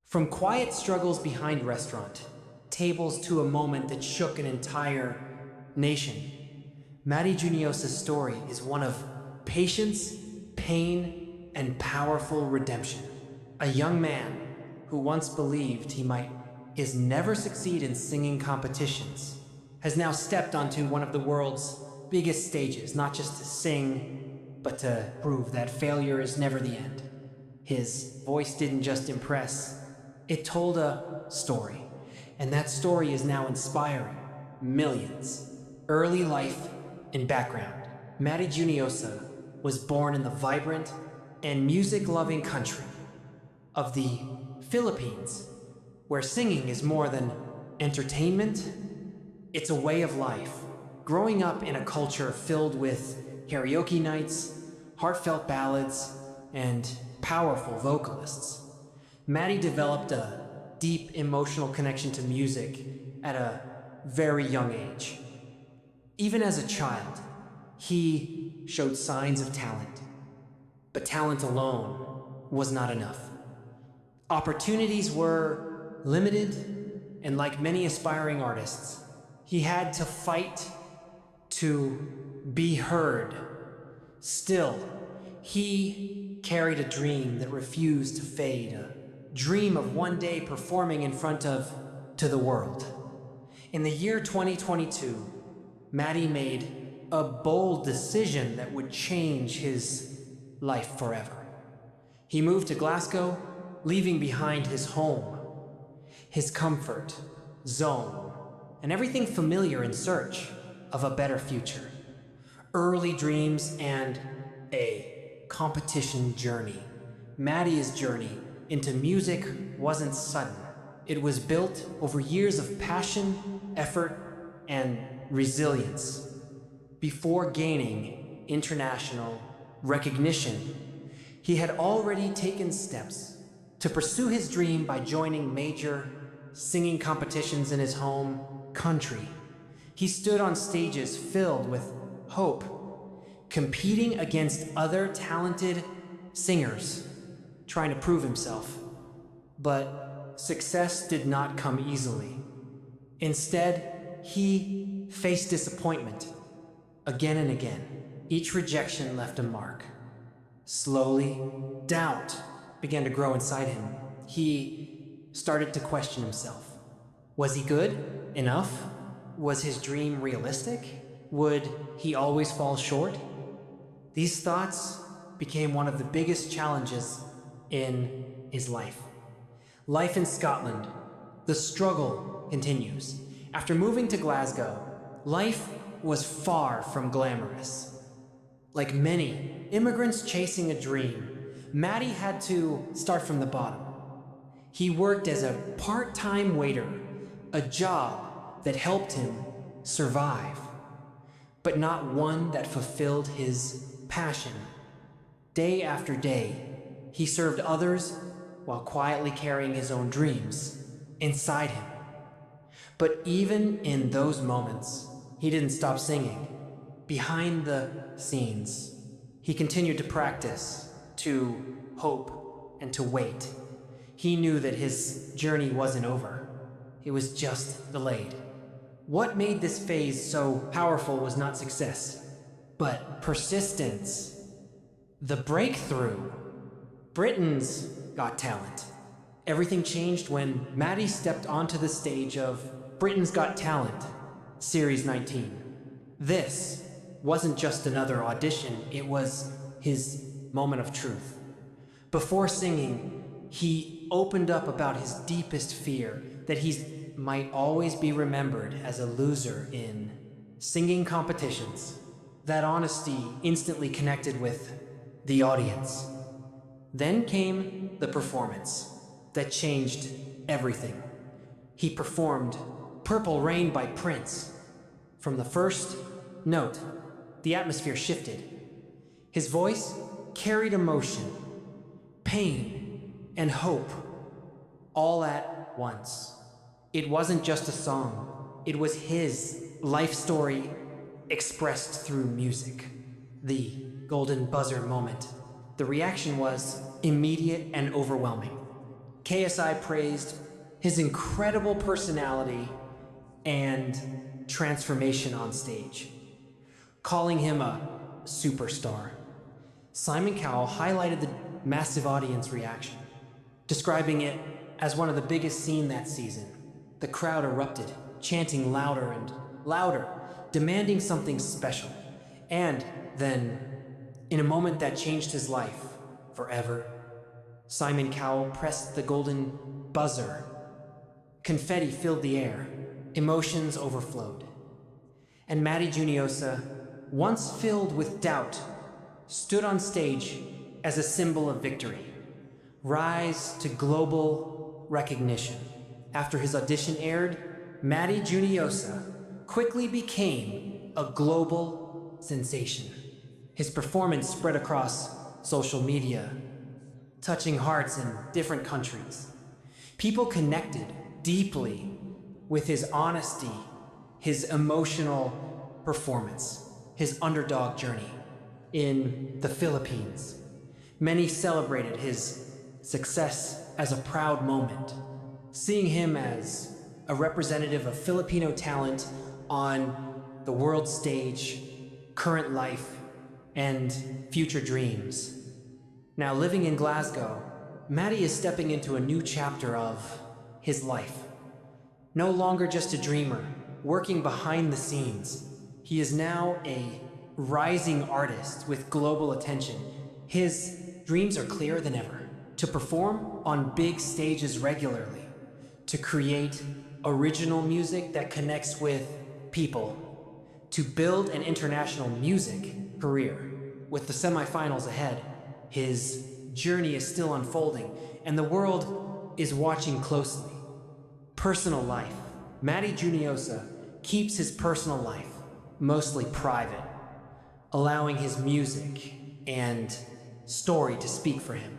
From quiet struggles behind restaurant tables to a moment that shook an entire nation, Matty Juniosa's story is one of patience, pain, and powerful redemption. A young man who once believed he might never succeed in singing competitions has now stepped onto one of the world's biggest stages, not just to sing, but to prove that failure is never the end. His voice didn't just impress, it told a story, and that story is now inspiring millions. Early life and background. Matty Juniosa was born in the vibrant and music-loving country of the Philippines, where singing is more than entertainment, it's a way of life. Growing up in a culture filled with karaoke nights, heartfelt ballads, and powerful vocalists, Matty developed a deep emotional connection to music at a very young age. Even as a child, he showed signs of talent, but talent alone was not enough. Opportunities were limited, and like many aspiring artists, he had to fight to be heard. Still, he carried a dream that refused to fade, a dream of one day performing in front of the world. In the year 2022, Matty made a bold decision that would change his life forever. He moved to Glasgow, leaving behind his home, his comfort zone, and everything familiar in search of a better future. Early dreams and a competition journey. Matty's journey into music wasn't sudden. It was built over years of passion, effort, and resilience. Before gaining international recognition, he had already taken steps to pursue his dream by joining major singing competitions in his home country. He stood on stages filled with hope, competing against other talented singers, trying to prove himself. But success did not come easily. Instead, he faced disappointment again and again. Each rejection left a mark. Slowly, doubt began to grow inside him. He started to question himself. Was he good enough? Was his dream realistic? Would he always fall short? These thoughts became one of the biggest challenges in his life. Life in Scotland. The struggle continues. After moving to Glasgow, life was far from glamorous. Like many immigrants chasing a dream, Matty had to start from the bottom. He worked as a part-time waiter, a job that helped him survive, but not one that fulfilled his passion. Day after day, he served others while quietly carrying his own dreams inside him. But even in those moments, he didn't stop singing. Behind the scenes, he continued to practice, to hope, and to wait. He knew that his journey wasn't over. It was just delayed. What made this phase so powerful was not success, but persistence. The breakthrough. Britain's Got Talent. Everything changed when Matty stepped onto the stage of Britain's Got Talent, Series 19. This wasn't just another audition, it was his moment of truth. Before singing, he opened up about his deepest fear, that he might always be remembered as a loser in singing competitions. That honesty instantly connected with the audience. Then came the performance that changed everything. He performed Purple Rain by Prince. From the first note, the atmosphere shifted. His voice carried emotion, pain, and hope, all at once. It wasn't just a song, it was his life story expressed through music. The golden buzzer moment. The reaction was immediate and overwhelming. KSI praised his incredible personality and transformation on stage, calling him a superstar. Simon Cowell highlighted the massive audience reaction, describing it as one of the biggest seen that season. The crowd erupted, chanting louder and louder, demanding something special. And then, in a moment that changed his life forever, Simon Cowell pressed the golden buzzer. Confetti filled the air, emotions overflowed. And Matty Juniosa, once filled with doubt, stood on stage as a symbol of victory. Rise to global recognition. After his audition aired, Matty Juniosa quickly became a global sensation. His performance spread across social media, touching hearts in different countries. People connected deeply with his honesty, his emotional performance, his underdog journey in the Philippines. Many celebrated his success as a proud moment, seeing him as a representative of Filipino talent on the world stage, current life, and future dreams. Now, living in Glasgow, Matty is stepping into a new chapter of his life. No longer just a dreamer, working behind the scenes. He is now a rising artist with global attention. His dreams are clearer than ever. To perform on big stages regularly, to create original music that connects with people, to build an international music career. With the semifinals ahead, his journey is still unfolding, and the world is watching closely. Personal life. Matty Juniosa keeps his personal life mostly private, allowing his music and story to speak for him.